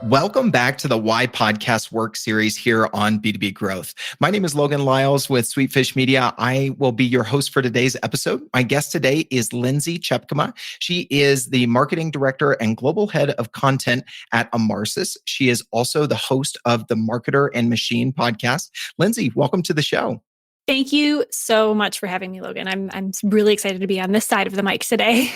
Welcome back to the Why Podcast Work series here on B2B Growth. My name is Logan Lyles with Sweetfish Media. I will be your host for today's episode. My guest today is Lindsay Tjepkema. She is the marketing director and global head of content at Emarsys. She is also the host of the Marketer and Machine podcast. Lindsay, welcome to the show. Thank you so much for having me, Logan. I'm really excited to be on this side of the mic today.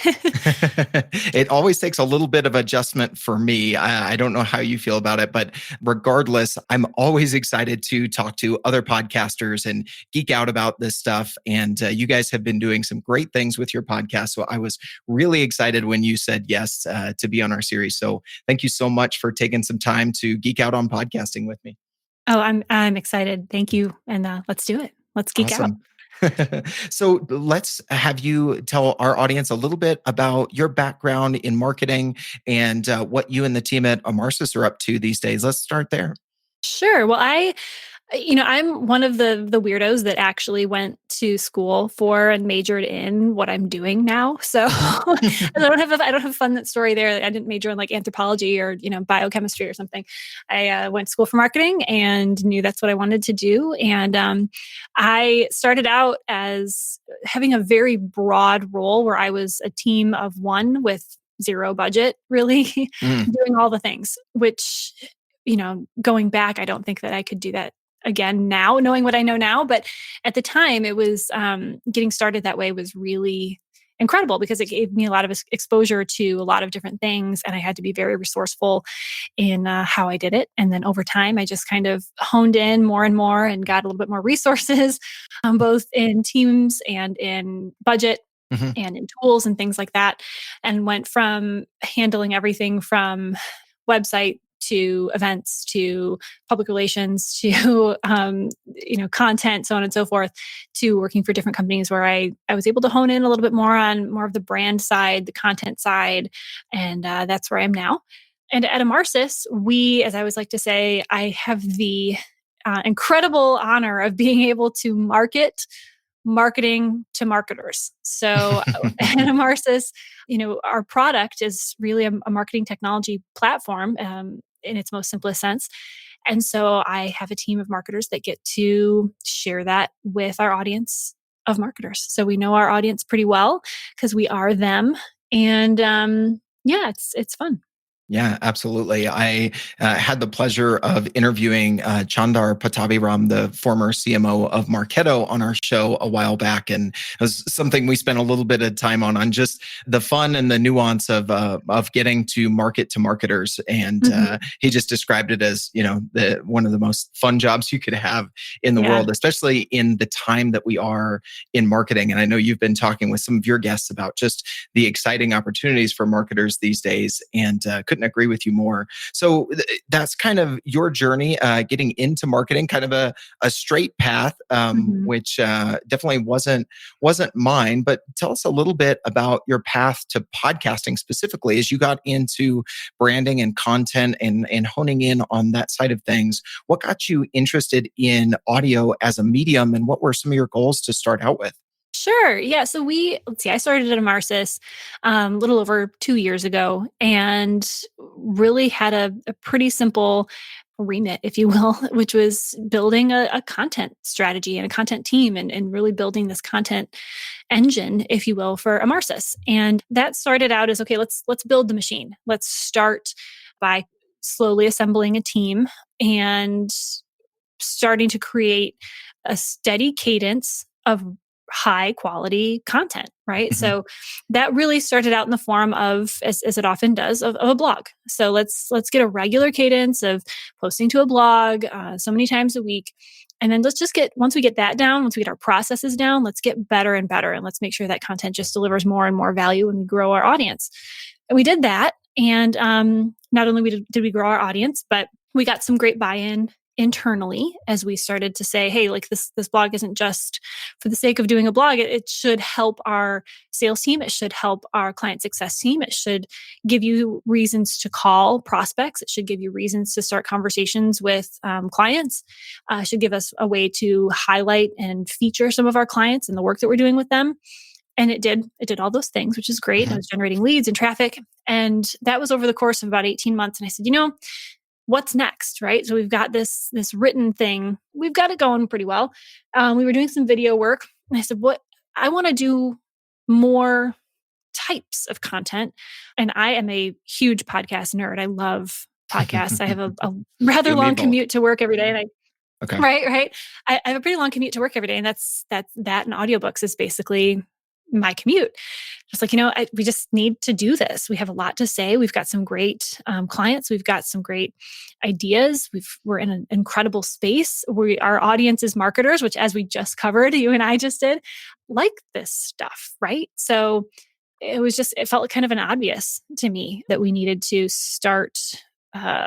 It always takes a little bit of adjustment for me. I don't know how you feel about it, but regardless, I'm always excited to talk to other podcasters and geek out about this stuff. And you guys have been doing some great things with your podcast. So I was really excited when you said yes to be on our series. So thank you so much for taking some time to geek out on podcasting with me. Oh, I'm excited. Thank you. And let's do it. Let's geek out. So let's have you tell our audience a little bit about your background in marketing and what you and the team at Emarsys are up to these days. Let's start there. Sure. Well, I'm one of the weirdos that actually went to school for and majored in what I'm doing now. So I don't have a fun story there. I didn't major in like anthropology or biochemistry or something. I went to school for marketing and knew that's what I wanted to do. And I started out as having a very broad role where I was a team of one with zero budget, really doing all the things. Which going back, I don't think that I could do that again now, knowing what I know now. But at the time, it was getting started that way was really incredible because it gave me a lot of exposure to a lot of different things. And I had to be very resourceful in how I did it. And then over time, I just kind of honed in more and more and got a little bit more resources, both in teams and in budget. And in tools and things like that. And went from handling everything from website to events, to public relations, to content, so on and so forth, to working for different companies where I was able to hone in a little bit more on more of the brand side, the content side, and that's where I am now. And at Emarsys, as I always like to say, I have the incredible honor of being able to marketing to marketers. So at Emarsys, our product is really a marketing technology platform in its most simplest sense. And so I have a team of marketers that get to share that with our audience of marketers. So we know our audience pretty well because we are them. And it's fun. Yeah, absolutely. I had the pleasure of interviewing Chandar Patabiram, the former CMO of Marketo, on our show a while back, and it was something we spent a little bit of time on just the fun and the nuance of getting to market to marketers. And he just described it as one of the most fun jobs you could have in the world, especially in the time that we are in marketing. And I know you've been talking with some of your guests about just the exciting opportunities for marketers these days, and couldn't agree with you more. So that's kind of your journey, getting into marketing, kind of a straight path, which definitely wasn't mine. But tell us a little bit about your path to podcasting specifically as you got into branding and content and honing in on that side of things. What got you interested in audio as a medium, and what were some of your goals to start out with? Sure. Yeah. So I started at Emarsys a little over 2 years ago and really had a pretty simple remit, if you will, which was building a content strategy and a content team and really building this content engine, if you will, for Emarsys. And that started out as, okay, let's build the machine. Let's start by slowly assembling a team and starting to create a steady cadence of high quality content, right? So that really started out in the form of, as it often does, of a blog. So let's get a regular cadence of posting to a blog so many times a week. And then once we get that down, once we get our processes down, let's get better and better. And let's make sure that content just delivers more and more value and we grow our audience. And we did that. And not only did we grow our audience, but we got some great buy-in internally as we started to say, hey, like this blog isn't just for the sake of doing a blog. It should help our sales team. It should help our client success team. It should give you reasons to call prospects. It should give you reasons to start conversations with clients. It should give us a way to highlight and feature some of our clients and the work that we're doing with them. And it did all those things, which is great. I was generating leads and traffic. And that was over the course of about 18 months. And I said, what's next, right? So we've got this written thing. We've got it going pretty well. We were doing some video work, and I said, "What I want to do more types of content." And I am a huge podcast nerd. I love podcasts. I have a You rather and me long both. commute to work every day, and Okay. right. I have a pretty long commute to work every day, and that and audiobooks is basically my commute. Just like, we just need to do this. We have a lot to say. We've got some great clients. We've got some great ideas. We're in an incredible space. Our audience is marketers, which, as we just covered, you and I just did, like this stuff, right? So it felt kind of an obvious to me that we needed to start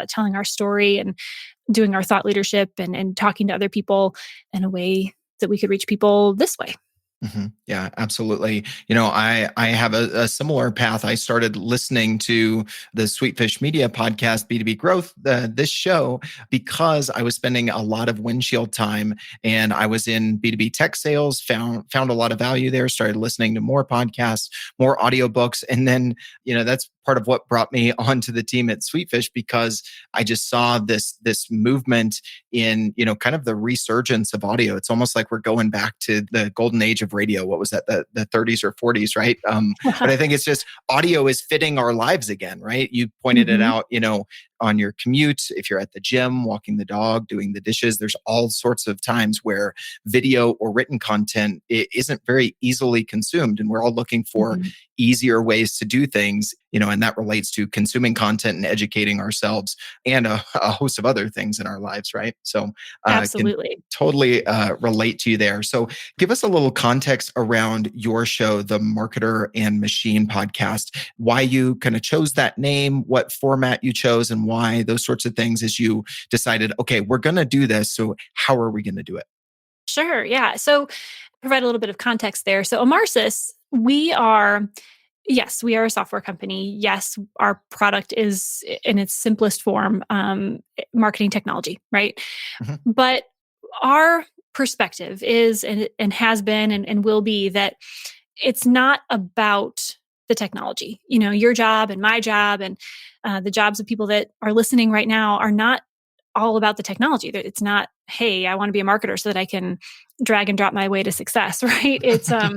telling our story and doing our thought leadership and talking to other people in a way that we could reach people this way. Yeah, absolutely. I have a similar path. I started listening to the Sweetfish Media podcast, B2B Growth, this show, because I was spending a lot of windshield time, and I was in B2B tech sales, found a lot of value there, started listening to more podcasts, more audiobooks. And then, that's part of what brought me onto the team at Sweetfish, because I just saw this movement in, kind of the resurgence of audio. It's almost like we're going back to the golden age of radio. What was that? The 30s or 40s, right? But I think it's just audio is fitting our lives again, right? You pointed it Mhm. out, on your commute, if you're at the gym, walking the dog, doing the dishes, there's all sorts of times where video or written content isn't very easily consumed. And we're all looking for Mhm. easier ways to do things, and that relates to consuming content and educating ourselves and a host of other things in our lives, right? So can Absolutely. totally relate to you there. So give us a little context around your show, the Marketer and Machine podcast, why you kind of chose that name, what format you chose, and why those sorts of things as you decided, okay, we're going to do this. So how are we going to do it? Sure. Yeah. So provide a little bit of context there. So Emarsys, yes, we are a software company. Yes, our product is in its simplest form, marketing technology, right? Mhm. But our perspective is and has been and will be that it's not about the technology. Your job and my job and the jobs of people that are listening right now are not all about the technology. It's not, hey, I want to be a marketer so that I can drag and drop my way to success, right? It's so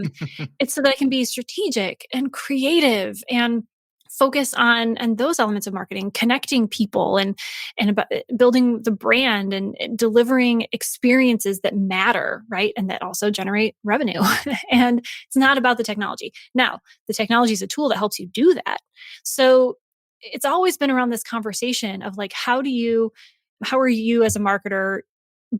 that I can be strategic and creative and focus on those elements of marketing, connecting people and about building the brand and delivering experiences that matter, right? And that also generate revenue. And it's not about the technology. Now, the technology is a tool that helps you do that. So it's always been around this conversation of like, how are you as a marketer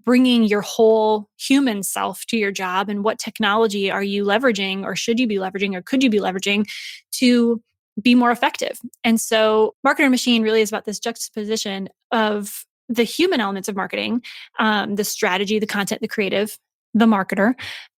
bringing your whole human self to your job, and what technology are you leveraging, or should you be leveraging, or could you be leveraging to be more effective? And so Marketer Machine really is about this juxtaposition of the human elements of marketing, the strategy, the content, the creative, the marketer,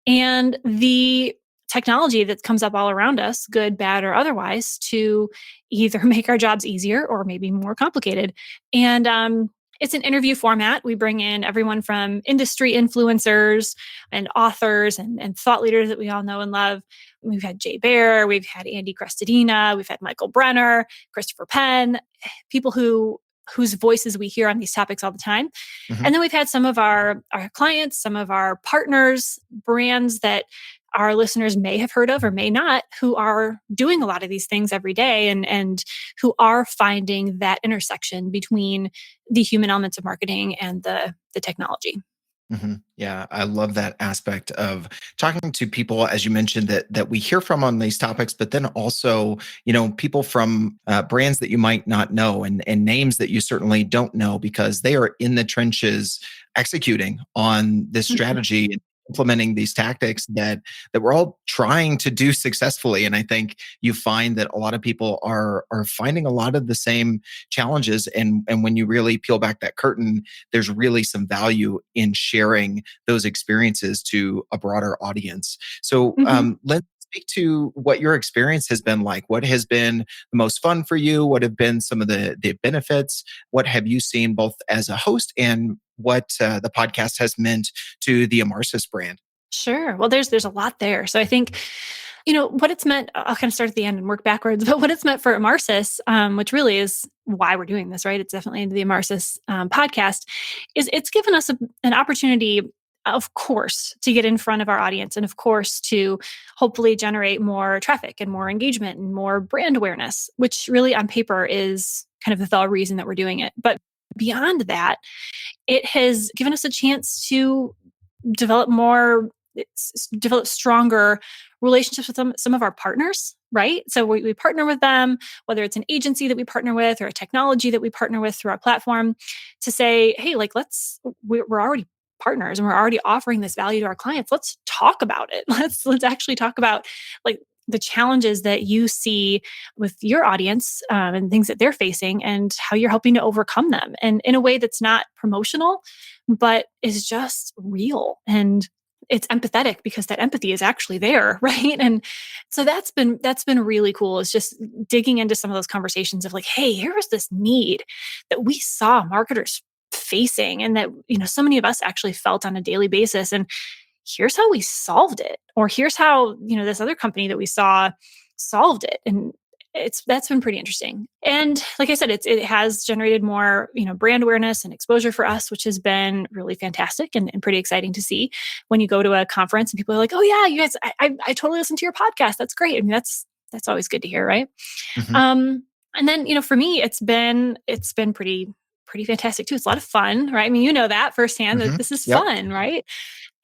and the technology that comes up all around us, good, bad, or otherwise, to either make our jobs easier or maybe more complicated. And it's an interview format. We bring in everyone from industry influencers and authors and thought leaders that we all know and love. We've had Jay Baer, we've had Andy Crestodina, we've had Michael Brenner, Christopher Penn, people whose voices we hear on these topics all the time. Mhm. And then we've had some of our clients, some of our partners, brands that our listeners may have heard of or may not, who are doing a lot of these things every day and who are finding that intersection between the human elements of marketing and the technology. Yeah, I love that aspect of talking to people, as you mentioned, that we hear from on these topics, but then also, people from brands that you might not know and names that you certainly don't know, because they are in the trenches executing on this Mhm. strategy and implementing these tactics that we're all trying to do successfully. And I think you find that a lot of people are finding a lot of the same challenges. And when you really peel back that curtain, there's really some value in sharing those experiences to a broader audience. So, Mhm. let's speak to what your experience has been like. What has been the most fun for you? What have been some of the benefits? What have you seen both as a host and what the podcast has meant to the Emarsys brand? Sure. Well, there's a lot there. So I think What it's meant, I'll kind of start at the end and work backwards, but what it's meant for Emarsys, which really is why we're doing this, right? It's definitely into the Emarsys podcast, is it's given us an opportunity, of course, to get in front of our audience and, of course, to hopefully generate more traffic and more engagement and more brand awareness, which really on paper is kind of the reason that we're doing it. But beyond that, it has given us a chance to develop develop stronger relationships with some of our partners, right? So we partner with them, whether it's an agency that we partner with or a technology that we partner with through our platform, to say, hey, like we're already partners and we're already offering this value to our clients. Let's talk about it. Let's actually talk about like the challenges that you see with your audience and things that they're facing and how you're helping to overcome them, and in a way that's not promotional, but is just real and it's empathetic, because that empathy is actually there, right? And so that's been really cool. Is just digging into some of those conversations of like, hey, here's this need that we saw marketers facing and that so many of us actually felt on a daily basis, and here's how we solved it, or here's how this other company that we saw solved it. And that's been pretty interesting. And like I said, it has generated more brand awareness and exposure for us, which has been really fantastic and pretty exciting to see when you go to a conference and people are like, oh yeah, you guys, I totally listened to your podcast, that's great. I mean, that's always good to hear, right? Mm-hmm. And then for me, it's been pretty fantastic too. It's a lot of fun, right? I mean, that firsthand, Mm-hmm. that this is Yep. fun, right?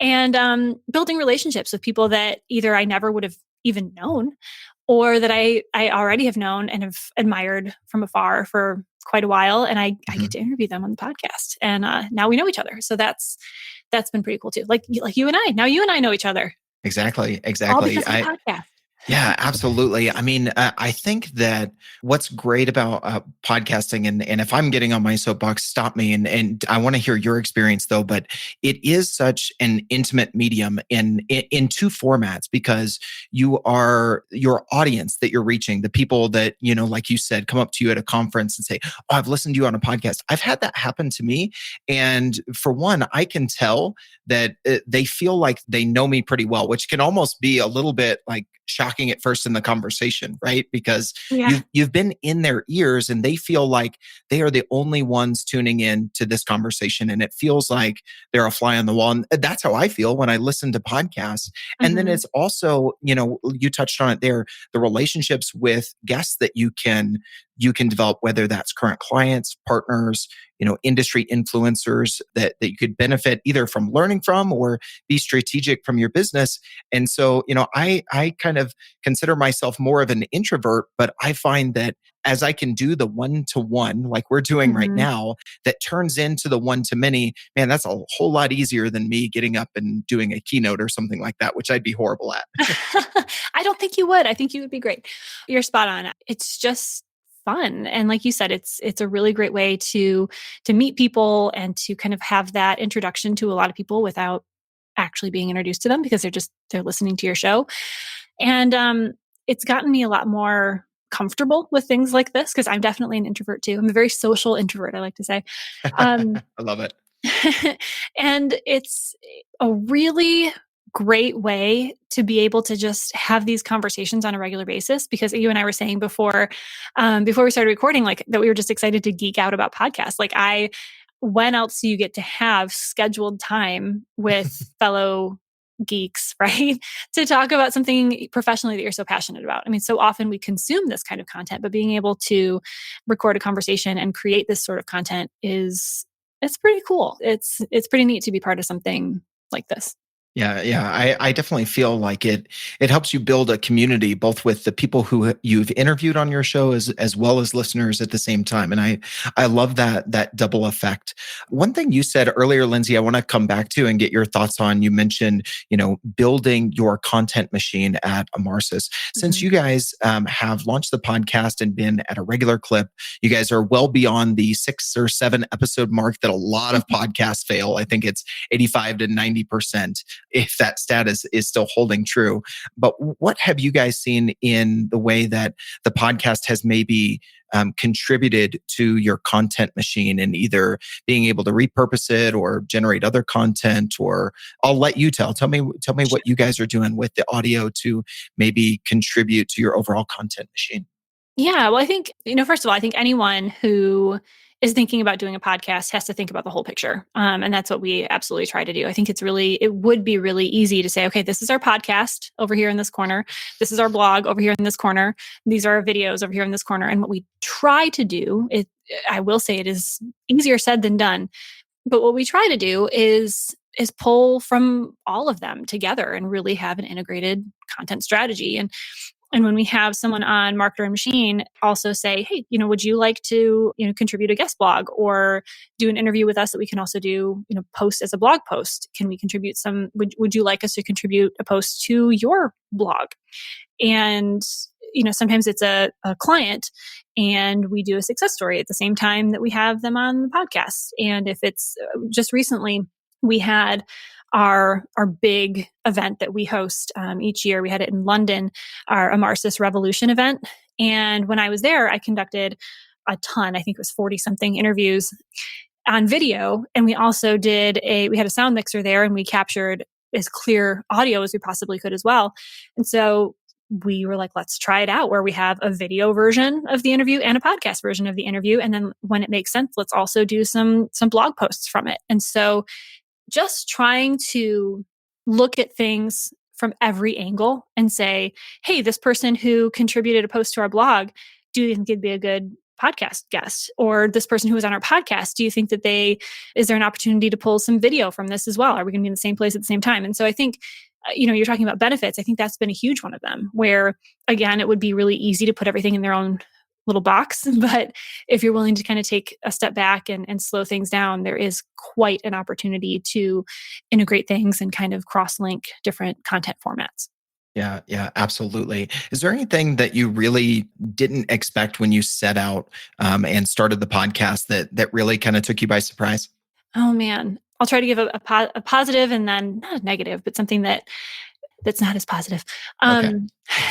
And building relationships with people that either I never would have even known, or that I already have known and have admired from afar for quite a while, and I Mm-hmm. get to interview them on the podcast, and now we know each other. So that's been pretty cool too. Like you and I, now you and I know each other, Exactly. all because of the podcast. Yeah, absolutely. I mean, I think that what's great about podcasting, and if I'm getting on my soapbox, stop me. And I want to hear your experience though. But it is such an intimate medium in two formats, because you are your audience that you're reaching, the people that like you said, come up to you at a conference and say, "Oh, I've listened to you on a podcast." I've had that happen to me, and for one, I can tell that they feel like they know me pretty well, which can almost be a little bit like shocking at first in the conversation, right? Because Yeah. you've been in their ears and they feel like they are the only ones tuning in to this conversation, and it feels like they're a fly on the wall. And that's how I feel when I listen to podcasts. And then Mm-hmm. it's also, you touched on it there, the relationships with guests that you can develop, whether that's current clients, partners, industry influencers that you could benefit either from learning from or be strategic from your business. And so, I kind of consider myself more of an introvert, but I find that as I can do the one-to-one, like we're doing right Mm-hmm. now, that turns into the one-to-many, man, that's a whole lot easier than me getting up and doing a keynote or something like that, which I'd be horrible at. I don't think you would. I think you would be great. You're spot on. It's just fun, and like you said, it's a really great way to meet people and to kind of have that introduction to a lot of people without actually being introduced to them, because they're listening to your show. And it's gotten me a lot more comfortable with things like this, because I'm definitely an introvert too. I'm a very social introvert, I like to say. Um, I love it. and it's a really great way to be able to just have these conversations on a regular basis, because you and I were saying before we started recording, like that we were just excited to geek out about podcasts. Like when else do you get to have scheduled time with fellow geeks, right? To talk about something professionally that you're so passionate about. I mean, so often we consume this kind of content, but being able to record a conversation and create this sort of content it's pretty cool. It's pretty neat to be part of something like this. Yeah. I definitely feel like it helps you build a community, both with the people who you've interviewed on your show as well as listeners at the same time. And I love that double effect. One thing you said earlier, Lindsay, I want to come back to and get your thoughts on. You mentioned, building your content machine at Emarsys. Since you guys have launched the podcast and been at a regular clip, you guys are well beyond the 6 or 7 episode mark that a lot of podcasts fail. I think it's 85 to 90%. If that status is still holding true. But what have you guys seen in the way that the podcast has maybe contributed to your content machine and either being able to repurpose it or generate other content? Or I'll let you tell me what you guys are doing with the audio to maybe contribute to your overall content machine. Yeah, well, I think, first of all, I think anyone who is thinking about doing a podcast has to think about the whole picture. And that's what we absolutely try to do. I think it would be really easy to say, okay, this is our podcast over here in this corner. This is our blog over here in this corner. These are our videos over here in this corner. And what we try to do, I will say it is easier said than done. But what we try to do is pull from all of them together and really have an integrated content strategy. And when we have someone on Marketer and Machine also say, hey, would you like to, contribute a guest blog or do an interview with us that we can also do, post as a blog post? Can we contribute would you like us to contribute a post to your blog? And, sometimes it's a client and we do a success story at the same time that we have them on the podcast. And if it's just recently, we had our big event that we host each year. We had it in London, our Emarsys Revolution event. And when I was there, I conducted a ton, I think it was 40 something interviews on video. And we also we had a sound mixer there and we captured as clear audio as we possibly could as well. And so we were like, let's try it out where we have a video version of the interview and a podcast version of the interview. And then when it makes sense, let's also do some blog posts from it. And so just trying to look at things from every angle and say, hey, this person who contributed a post to our blog, do you think it'd be a good podcast guest? Or this person who was on our podcast, do you think that is there an opportunity to pull some video from this as well? Are we going to be in the same place at the same time? And so I think, you're talking about benefits. I think that's been a huge one of them where, again, it would be really easy to put everything in their own little box. But if you're willing to kind of take a step back and slow things down, there is quite an opportunity to integrate things and kind of cross-link different content formats. Yeah, absolutely. Is there anything that you really didn't expect when you set out and started the podcast that really kind of took you by surprise? Oh man, I'll try to give a positive and then not a negative, but something that's not as positive. Okay.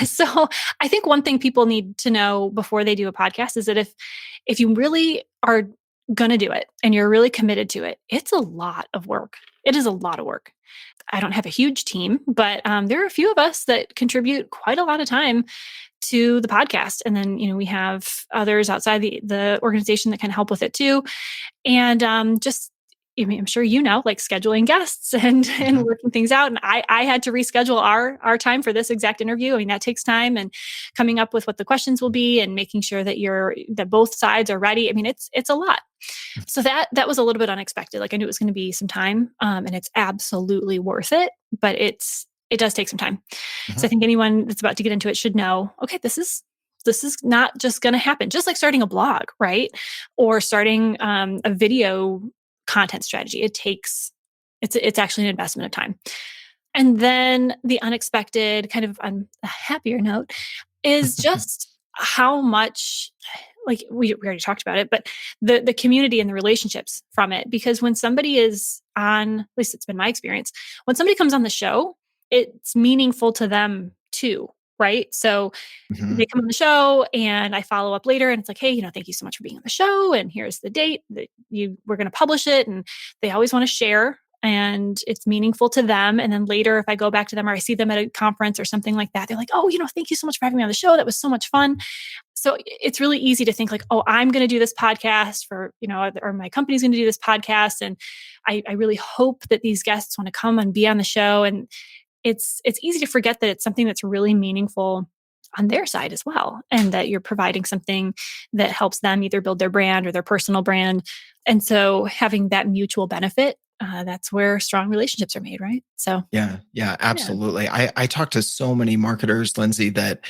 So I think one thing people need to know before they do a podcast is that if you really are going to do it and you're really committed to it, it's a lot of work. It is a lot of work. I don't have a huge team, but there are a few of us that contribute quite a lot of time to the podcast. And then, we have others outside the organization that can help with it too. And I'm sure like scheduling guests and working things out. And I had to reschedule our time for this exact interview. I mean, that takes time and coming up with what the questions will be and making sure that both sides are ready. I mean, it's a lot. So that was a little bit unexpected. Like I knew it was going to be some time and it's absolutely worth it, but it does take some time. Mm-hmm. So I think anyone that's about to get into it should know, okay, this is not just going to happen. Just like starting a blog, right? Or starting a video content strategy. It's actually an investment of time. And then the unexpected, kind of on a happier note, is just how much, like we already talked about it, but the community and the relationships from it. Because when somebody is on, at least it's been my experience, when somebody comes on the show, it's meaningful to them too. Right. So they come on the show and I follow up later and it's like, hey, thank you so much for being on the show. And here's the date that we're going to publish it. And they always want to share and it's meaningful to them. And then later, if I go back to them or I see them at a conference or something like that, they're like, oh, thank you so much for having me on the show. That was so much fun. So it's really easy to think like, oh, I'm going to do this podcast or my company's going to do this podcast. And I really hope that these guests want to come and be on the show. And it's easy to forget that it's something that's really meaningful on their side as well. And that you're providing something that helps them either build their brand or their personal brand. And so having that mutual benefit, that's where strong relationships are made, right? So yeah, absolutely. Yeah. I talk to so many marketers, Lindsay, that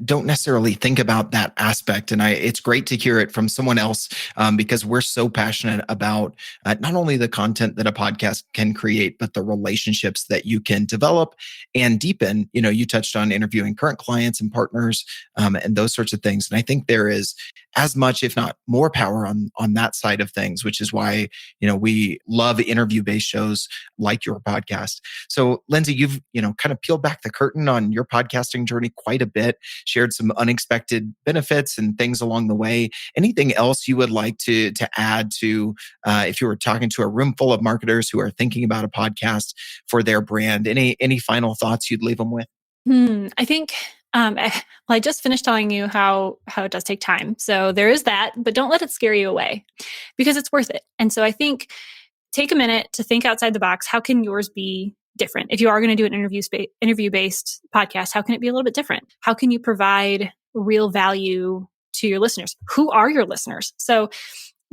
don't necessarily think about that aspect, and it's great to hear it from someone else because we're so passionate about not only the content that a podcast can create, but the relationships that you can develop and deepen. You touched on interviewing current clients and partners and those sorts of things, and I think there is as much, if not more, power on that side of things, which is why we love interview-based shows like your podcast. So Lindsay, you've, kind of peeled back the curtain on your podcasting journey quite a bit, shared some unexpected benefits and things along the way. Anything else you would like to add to, if you were talking to a room full of marketers who are thinking about a podcast for their brand? Any final thoughts you'd leave them with? I think I just finished telling you how it does take time. So there is that, but don't let it scare you away because it's worth it. And so I think take a minute to think outside the box. How can yours be different? If you are going to do an interview-based podcast, how can it be a little bit different? How can you provide real value to your listeners? Who are your listeners? So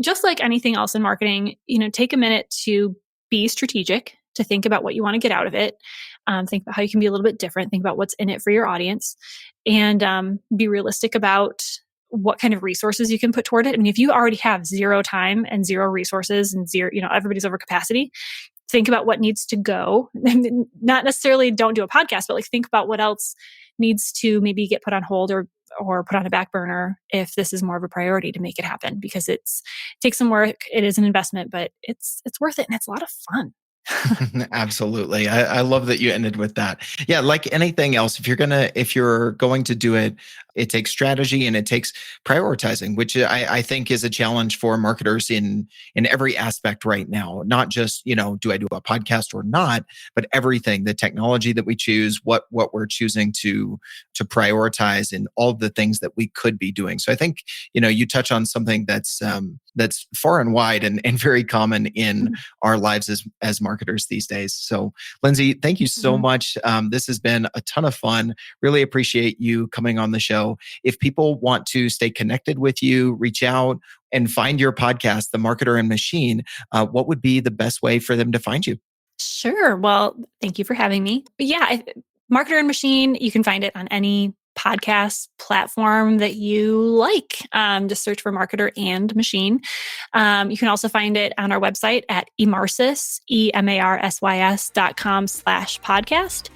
just like anything else in marketing, take a minute to be strategic, to think about what you want to get out of it. Think about how you can be a little bit different. Think about what's in it for your audience, and be realistic about what kind of resources you can put toward it. I mean, if you already have zero time and zero resources and zero, everybody's over capacity, think about what needs to go. Not necessarily don't do a podcast, but think about what else needs to maybe get put on hold or put on a back burner if this is more of a priority to make it happen, because it takes some work. It is an investment, but it's worth it, and it's a lot of fun. Absolutely. I love that you ended with that. Yeah, like anything else, if you're going to do it, it takes strategy and it takes prioritizing, which I think is a challenge for marketers in every aspect right now. Not just, do I do a podcast or not, but everything, the technology that we choose, what we're choosing to prioritize, and all the things that we could be doing. So I think, you touch on something that's far and wide and very common in our lives as marketers these days. So Lindsay, thank you so much. This has been a ton of fun. Really appreciate you coming on the show. If people want to stay connected with you, reach out and find your podcast, The Marketer and Machine, what would be the best way for them to find you? Sure. Well, thank you for having me. But yeah, Marketer and Machine, you can find it on any podcast platform that you like. Just search for Marketer and Machine. You can also find it on our website at Emarsys, EMARSYS.com/podcast.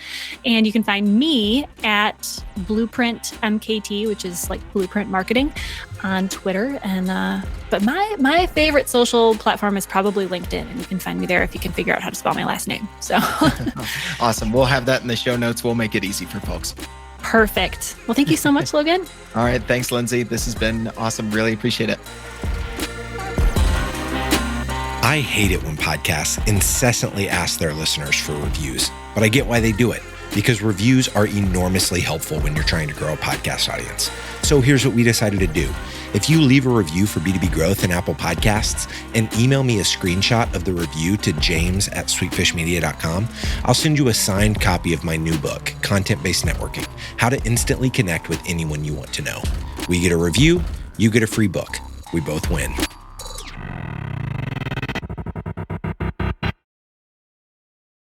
And you can find me at Blueprint MKT, which is like Blueprint Marketing, on Twitter. And but my favorite social platform is probably LinkedIn, and you can find me there if you can figure out how to spell my last name. So awesome. We'll have that in the show notes. We'll make it easy for folks. Perfect. Well, thank you so much, Logan. All right. Thanks, Lindsay. This has been awesome. Really appreciate it. I hate it when podcasts incessantly ask their listeners for reviews, but I get why they do it, because reviews are enormously helpful when you're trying to grow a podcast audience. So here's what we decided to do. If you leave a review for B2B Growth in Apple Podcasts and email me a screenshot of the review to james@sweetfishmedia.com, I'll send you a signed copy of my new book, Content-Based Networking, How to Instantly Connect with Anyone You Want to Know. We get a review, you get a free book. We both win.